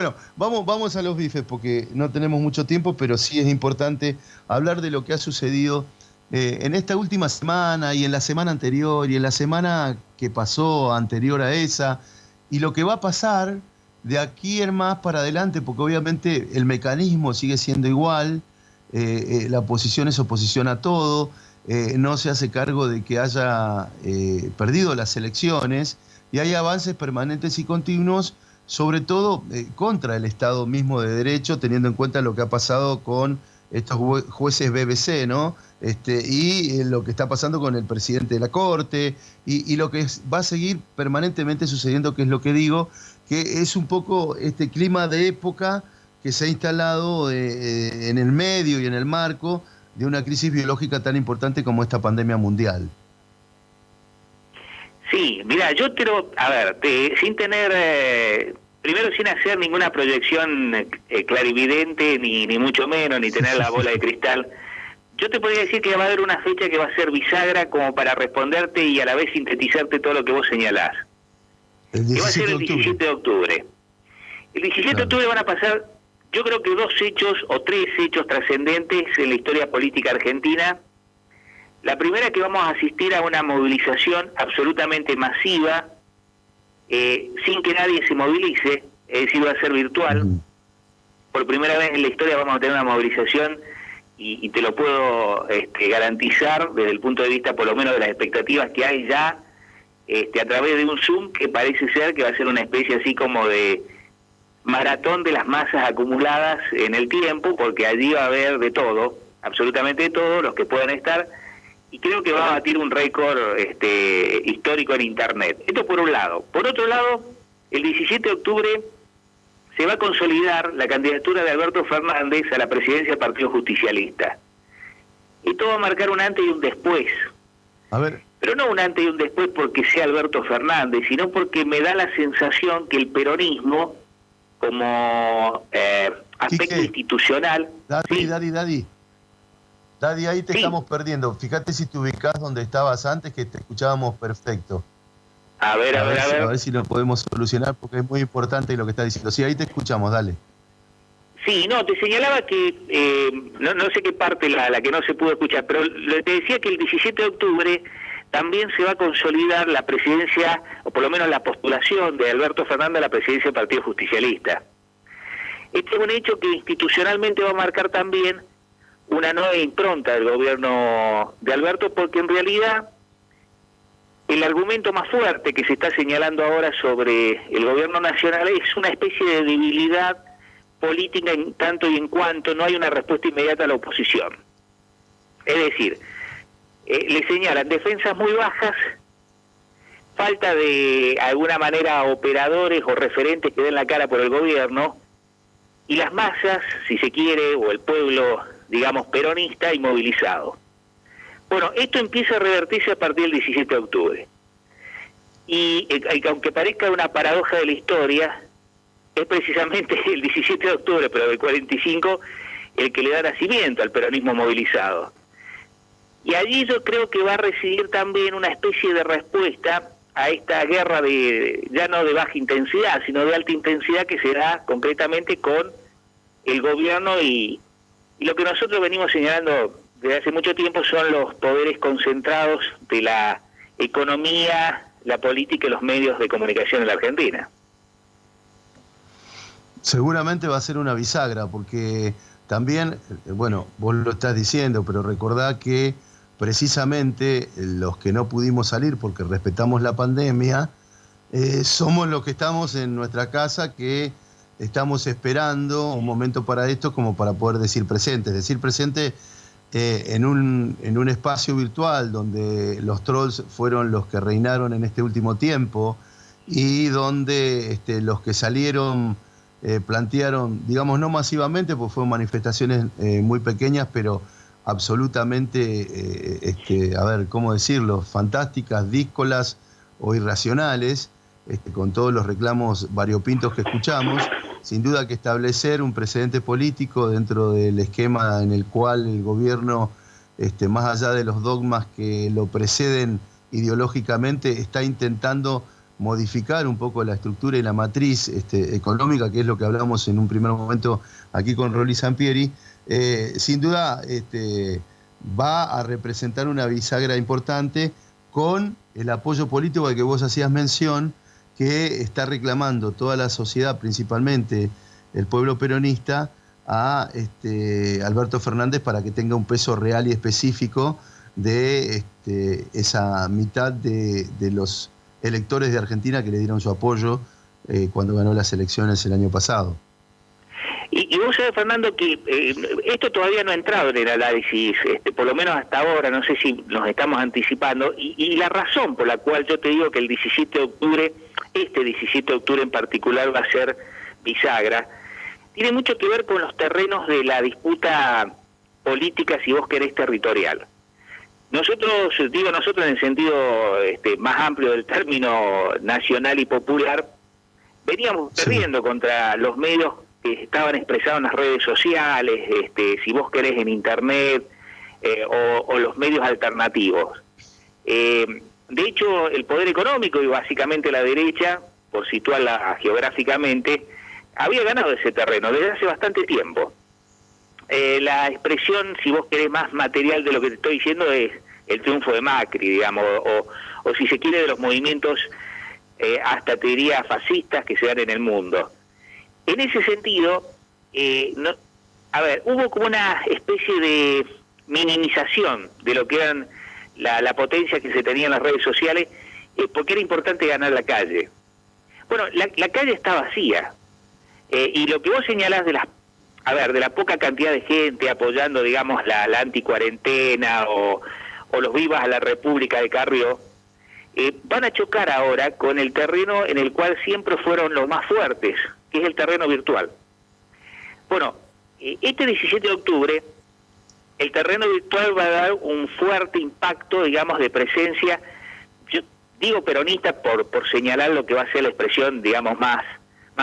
Bueno, vamos a los bifes porque no tenemos mucho tiempo, pero sí es importante hablar de lo que ha sucedido en esta última semana y en la semana anterior y en la semana que pasó anterior a esa y lo que va a pasar de aquí en más para adelante, porque obviamente el mecanismo sigue siendo igual, la oposición es oposición a todo, no se hace cargo de que haya perdido las elecciones y hay avances permanentes y continuos sobre todo contra el Estado mismo de Derecho, teniendo en cuenta lo que ha pasado con estos jueces BBC, ¿no? Y lo que está pasando con el presidente de la Corte, y lo que va a seguir permanentemente sucediendo, que es lo que digo, que es un poco este clima de época que se ha instalado en el medio y en el marco de una crisis biológica tan importante como esta pandemia mundial. Sí, mira, yo quiero, a ver, sin tener, primero sin hacer ninguna proyección clarividente, ni mucho menos, ni tener la bola de cristal, yo te podría decir que va a haber una fecha que va a ser bisagra como para responderte y a la vez sintetizarte todo lo que vos señalás. Que va a ser el 17 de octubre. El 17 de octubre van a pasar, yo creo que dos hechos o tres hechos trascendentes en la historia política argentina. La primera es que vamos a asistir a una movilización absolutamente masiva, sin que nadie se movilice, es decir, va a ser virtual. Por primera vez en la historia vamos a tener una movilización, y te lo puedo garantizar desde el punto de vista por lo menos de las expectativas que hay ya, a través de un Zoom que parece ser que va a ser una especie así como de maratón de las masas acumuladas en el tiempo, porque allí va a haber de todo, absolutamente de todo, los que puedan estar, y creo que va a batir un récord histórico en Internet. Esto por un lado. Por otro lado, el 17 de octubre se va a consolidar la candidatura de Alberto Fernández a la presidencia del Partido Justicialista. Esto va a marcar un antes y un después. A ver. Pero no un antes y un después porque sea Alberto Fernández, sino porque me da la sensación que el peronismo, como aspecto institucional... Daddy, ahí te estamos perdiendo. Fíjate si te ubicás donde estabas antes, que te escuchábamos perfecto. A ver si lo podemos solucionar, porque es muy importante lo que estás diciendo. Sí, ahí te escuchamos, dale. Sí, no, te señalaba que, no sé qué parte la que no se pudo escuchar, pero te decía que el 17 de octubre también se va a consolidar la presidencia, o por lo menos la postulación de Alberto Fernández a la presidencia del Partido Justicialista. Este es un hecho que institucionalmente va a marcar también una nueva impronta del gobierno de Alberto, porque en realidad el argumento más fuerte que se está señalando ahora sobre el gobierno nacional es una especie de debilidad política en tanto y en cuanto no hay una respuesta inmediata a la oposición. Es decir, le señalan defensas muy bajas, falta de alguna manera operadores o referentes que den la cara por el gobierno, y las masas, si se quiere, o el pueblo, digamos, peronista, inmovilizado. Bueno, esto empieza a revertirse a partir del 17 de octubre. Y aunque parezca una paradoja de la historia, es precisamente el 17 de octubre, pero del 45, el que le da nacimiento al peronismo movilizado. Y allí yo creo que va a residir también una especie de respuesta a esta guerra ya no de baja intensidad, sino de alta intensidad que se da concretamente con el gobierno y lo que nosotros venimos señalando desde hace mucho tiempo son los poderes concentrados de la economía, la política y los medios de comunicación en la Argentina. Seguramente va a ser una bisagra, porque también, bueno, vos lo estás diciendo, pero recordá que precisamente los que no pudimos salir porque respetamos la pandemia, somos los que estamos en nuestra casa, que estamos esperando un momento para esto como para poder decir presente. Decir presente en un espacio virtual donde los trolls fueron los que reinaron en este último tiempo y donde los que salieron plantearon, digamos no masivamente, pues fueron manifestaciones muy pequeñas, pero absolutamente, a ver, ¿cómo decirlo?, fantásticas, díscolas o irracionales, con todos los reclamos variopintos que escuchamos. Sin duda que establecer un precedente político dentro del esquema en el cual el gobierno, más allá de los dogmas que lo preceden ideológicamente, está intentando modificar un poco la estructura y la matriz económica, que es lo que hablamos en un primer momento aquí con Rolly Sampieri, sin duda va a representar una bisagra importante con el apoyo político al que vos hacías mención, que está reclamando toda la sociedad, principalmente el pueblo peronista, a Alberto Fernández para que tenga un peso real y específico de esa mitad de los electores de Argentina que le dieron su apoyo cuando ganó las elecciones el año pasado. Y vos sabés, Fernando, que esto todavía no ha entrado en el análisis, por lo menos hasta ahora, no sé si nos estamos anticipando, y la razón por la cual yo te digo que el 17 de octubre, este 17 de octubre en particular, va a ser bisagra, tiene mucho que ver con los terrenos de la disputa política, si vos querés, territorial. Nosotros, digo nosotros en el sentido más amplio del término nacional y popular, veníamos perdiendo contra los medios que estaban expresados en las redes sociales, si vos querés en internet, o los medios alternativos. De hecho, el poder económico y básicamente la derecha, por situarla geográficamente, había ganado ese terreno desde hace bastante tiempo. La expresión, si vos querés, más material de lo que te estoy diciendo es el triunfo de Macri, digamos, o si se quiere, de los movimientos, hasta te diría fascistas que se dan en el mundo. En ese sentido, hubo como una especie de minimización de lo que eran la potencia que se tenía en las redes sociales, porque era importante ganar la calle. Bueno, la calle está vacía, y lo que vos señalás de la poca cantidad de gente apoyando, digamos, la anticuarentena o los vivas a la República de Carrió, van a chocar ahora con el terreno en el cual siempre fueron los más fuertes, que es el terreno virtual. Bueno, este 17 de octubre, el terreno virtual va a dar un fuerte impacto, digamos, de presencia, yo digo peronista por señalar lo que va a ser la expresión, digamos, más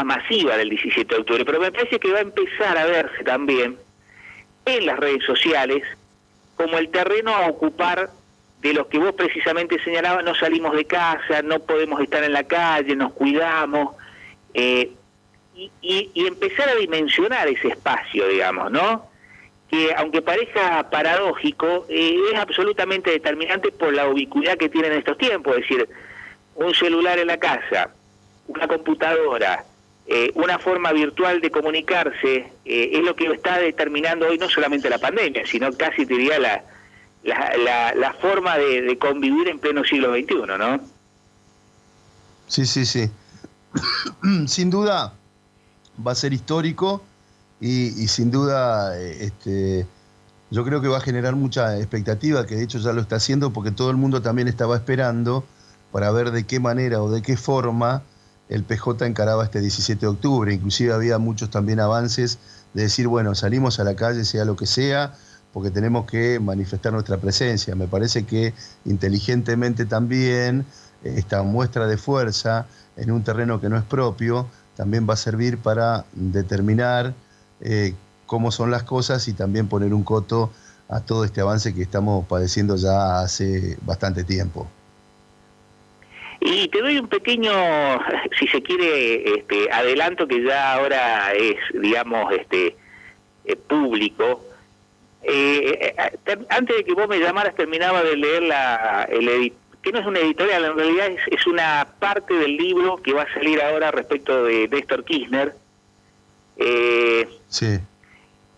masiva del 17 de octubre, pero me parece que va a empezar a verse también en las redes sociales como el terreno a ocupar de los que vos precisamente señalabas: no salimos de casa, no podemos estar en la calle, nos cuidamos, y empezar a dimensionar ese espacio, digamos, ¿no? Que aunque parezca paradójico, es absolutamente determinante por la ubicuidad que tienen estos tiempos, es decir, un celular en la casa, una computadora, una forma virtual de comunicarse, es lo que está determinando hoy no solamente la pandemia, sino casi te diría la forma de convivir en pleno siglo XXI, ¿no? Sí. Sin duda va a ser histórico y sin duda yo creo que va a generar mucha expectativa, que de hecho ya lo está haciendo, porque todo el mundo también estaba esperando para ver de qué manera o de qué forma el PJ encaraba este 17 de octubre. Inclusive había muchos también avances de decir, bueno, salimos a la calle sea lo que sea, porque tenemos que manifestar nuestra presencia. Me parece que inteligentemente también esta muestra de fuerza en un terreno que no es propio también va a servir para determinar cómo son las cosas y también poner un coto a todo este avance que estamos padeciendo ya hace bastante tiempo. Y te doy un pequeño, si se quiere, adelanto que ya ahora es, digamos, público. Antes de que vos me llamaras, terminaba de leer que no es una editorial, en realidad es una parte del libro que va a salir ahora respecto de Néstor Kirchner. Sí.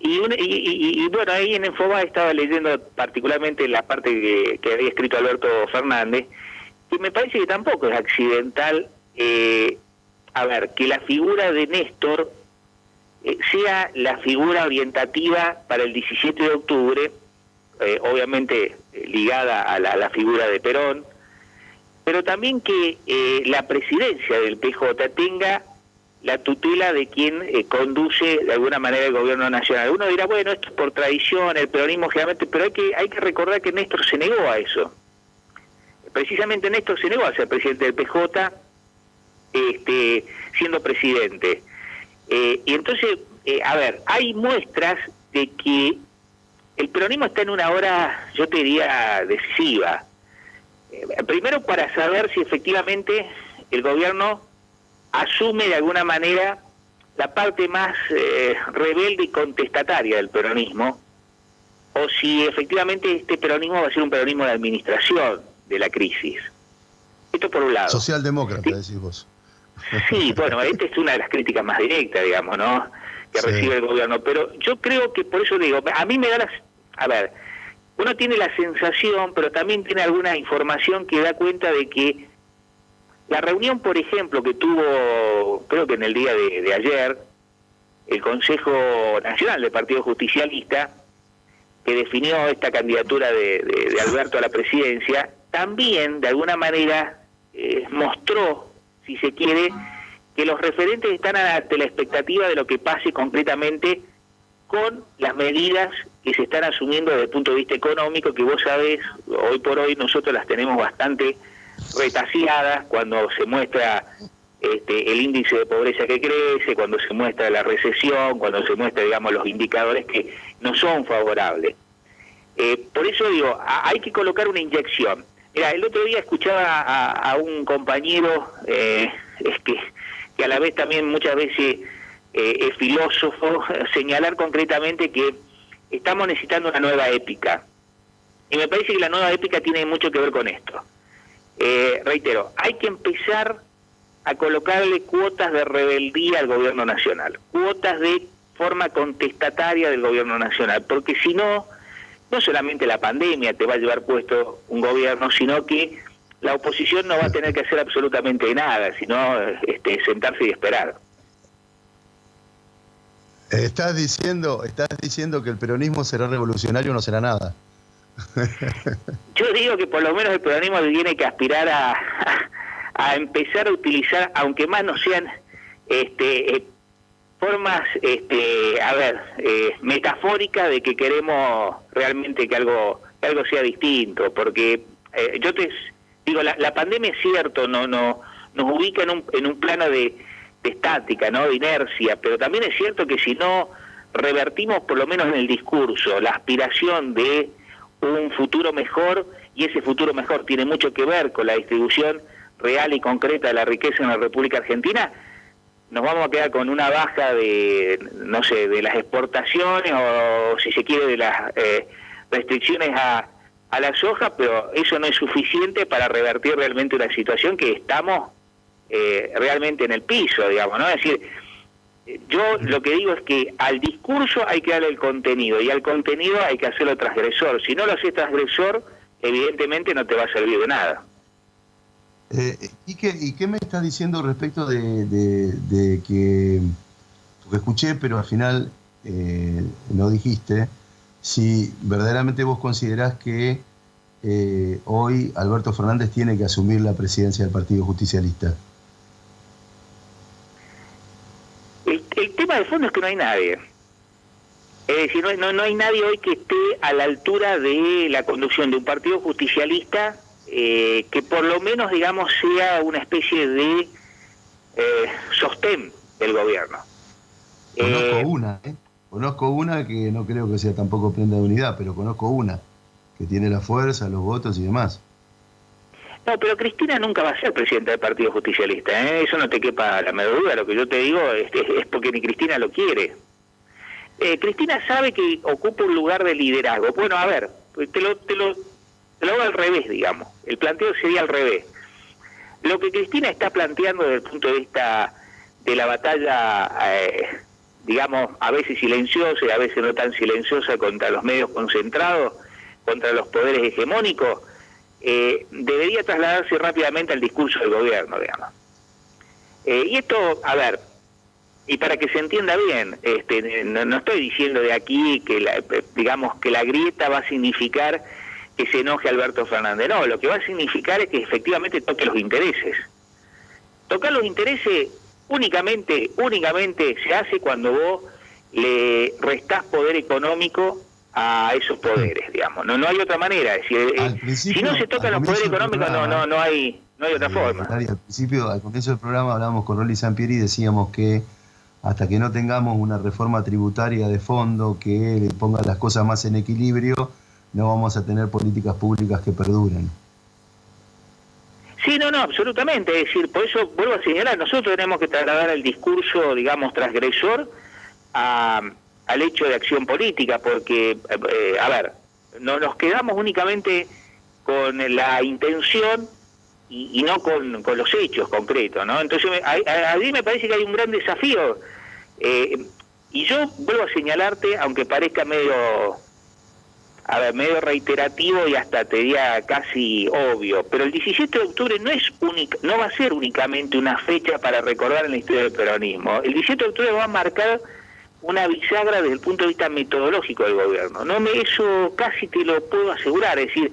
Y bueno, ahí en Infobae estaba leyendo particularmente la parte que había escrito Alberto Fernández, que me parece que tampoco es accidental, que la figura de Néstor sea la figura orientativa para el 17 de octubre, obviamente ligada a la figura de Perón, pero también que la presidencia del PJ tenga la tutela de quien conduce de alguna manera el gobierno nacional. Uno dirá, bueno, esto es por tradición, el peronismo generalmente, pero hay que recordar que Néstor se negó a eso. Precisamente Néstor se negó a ser presidente del PJ siendo presidente. Y entonces, hay muestras de que el peronismo está en una hora, yo te diría, decisiva. Primero para saber si efectivamente el gobierno asume de alguna manera la parte más rebelde y contestataria del peronismo, o si efectivamente este peronismo va a ser un peronismo de administración de la crisis. Esto por un lado. Socialdemócrata, Sí. decís vos. Sí, bueno, esta es una de las críticas más directas, digamos, ¿no?, que recibe el gobierno. Pero yo creo que, por eso digo, a mí me da a ver, uno tiene la sensación, pero también tiene alguna información que da cuenta de que la reunión, por ejemplo, que tuvo, creo que en el día de ayer, el Consejo Nacional del Partido Justicialista, que definió esta candidatura de Alberto a la presidencia, también, de alguna manera, mostró, si se quiere, que los referentes están ante la expectativa de lo que pase concretamente con las medidas que se están asumiendo desde el punto de vista económico, que vos sabés, hoy por hoy nosotros las tenemos bastante retaseadas, cuando se muestra el índice de pobreza que crece, cuando se muestra la recesión, cuando se muestra, digamos, los indicadores que no son favorables. Por eso digo, hay que colocar una inyección. Mira, el otro día escuchaba a un compañero que a la vez también muchas veces es filósofo, señalar concretamente que estamos necesitando una nueva épica. Y me parece que la nueva épica tiene mucho que ver con esto. Reitero, hay que empezar a colocarle cuotas de rebeldía al gobierno nacional, cuotas de forma contestataria del gobierno nacional, porque si no, no solamente la pandemia te va a llevar puesto un gobierno, sino que la oposición no va a tener que hacer absolutamente nada, sino sentarse y esperar. Estás diciendo que el peronismo será revolucionario o no será nada. Yo digo que por lo menos el peronismo tiene que aspirar a empezar a utilizar, aunque más no sean formas, metafóricas de que queremos realmente que algo sea distinto, porque yo te digo, la pandemia es cierto, nos ubica en un plano de estática, ¿no?, de inercia, pero también es cierto que si no revertimos por lo menos en el discurso la aspiración de un futuro mejor, y ese futuro mejor tiene mucho que ver con la distribución real y concreta de la riqueza en la República Argentina, nos vamos a quedar con una baja de, no sé, de las exportaciones, o si se quiere de las restricciones a la soja, pero eso no es suficiente para revertir realmente una situación que estamos realmente en el piso, digamos, ¿no? Es decir, yo lo que digo es que al discurso hay que darle el contenido, y al contenido hay que hacerlo transgresor. Si no lo haces transgresor, evidentemente no te va a servir de nada. ¿Y qué me estás diciendo respecto de que, porque escuché, pero al final no dijiste, si verdaderamente vos considerás que hoy Alberto Fernández tiene que asumir la presidencia del Partido Justicialista? El tema de fondo es que no hay nadie. Es decir, no hay nadie hoy que esté a la altura de la conducción de un partido justicialista que por lo menos, digamos, sea una especie de sostén del gobierno. Conozco una que no creo que sea tampoco prenda de unidad, pero conozco una que tiene la fuerza, los votos y demás. No, pero Cristina nunca va a ser presidenta del Partido Justicialista, ¿eh? Eso no te quepa la menor duda. Lo que yo te digo es porque ni Cristina lo quiere. Cristina sabe que ocupa un lugar de liderazgo. Bueno, a ver, te lo hago al revés, digamos. El planteo sería al revés. Lo que Cristina está planteando desde el punto de vista de la batalla, digamos, a veces silenciosa y a veces no tan silenciosa contra los medios concentrados, contra los poderes hegemónicos, debería trasladarse rápidamente al discurso del gobierno, digamos. Y esto, a ver, y para que se entienda bien, no estoy diciendo de aquí que digamos que la grieta va a significar que se enoje Alberto Fernández. No, lo que va a significar es que efectivamente toque los intereses. Tocar los intereses únicamente se hace cuando vos le restás poder económico a esos poderes, digamos. No hay otra manera. Es decir, si no se tocan los poderes económicos, no hay otra forma. Al comienzo del programa hablábamos con Rolly Sampieri y decíamos que hasta que no tengamos una reforma tributaria de fondo que ponga las cosas más en equilibrio, no vamos a tener políticas públicas que perduren. Sí, no, no, absolutamente. Es decir, por eso vuelvo a señalar, nosotros tenemos que trasladar el discurso, digamos, transgresor al hecho de acción política, porque, a ver, no nos quedamos únicamente con la intención y no con los hechos concretos, ¿no? Entonces, a mí me parece que hay un gran desafío. Y yo vuelvo a señalarte, aunque parezca medio reiterativo y hasta te diría casi obvio, pero el 17 de octubre no va a ser únicamente una fecha para recordar en la historia del peronismo. El 17 de octubre va a marcar una bisagra desde el punto de vista metodológico del gobierno. Eso casi te lo puedo asegurar, es decir,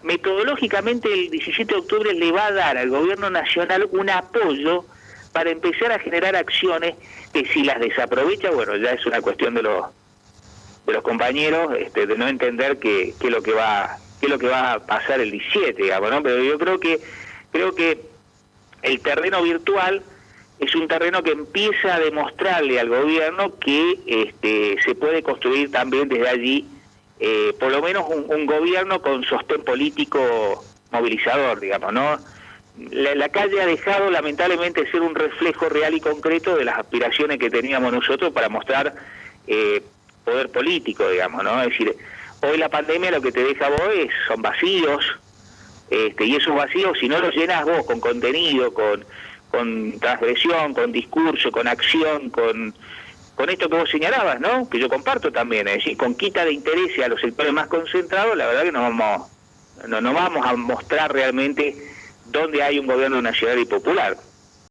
metodológicamente el 17 de octubre le va a dar al gobierno nacional un apoyo para empezar a generar acciones que si las desaprovecha, bueno, ya es una cuestión de los compañeros, de no entender qué es lo que va a pasar el 17, digamos, ¿no? Pero yo creo que el terreno virtual es un terreno que empieza a demostrarle al gobierno que se puede construir también desde allí, por lo menos un gobierno con sostén político movilizador, digamos, ¿no? La calle ha dejado lamentablemente ser un reflejo real y concreto de las aspiraciones que teníamos nosotros para mostrar poder político, digamos, ¿no? Es decir, hoy la pandemia lo que te deja a vos son vacíos, y esos vacíos, si no los llenas vos con contenido, con transgresión, con discurso, con acción, con esto que vos señalabas, ¿no? Que yo comparto también, es decir, con quita de interés a los sectores más concentrados, la verdad que no vamos a mostrar realmente dónde hay un gobierno nacional y popular.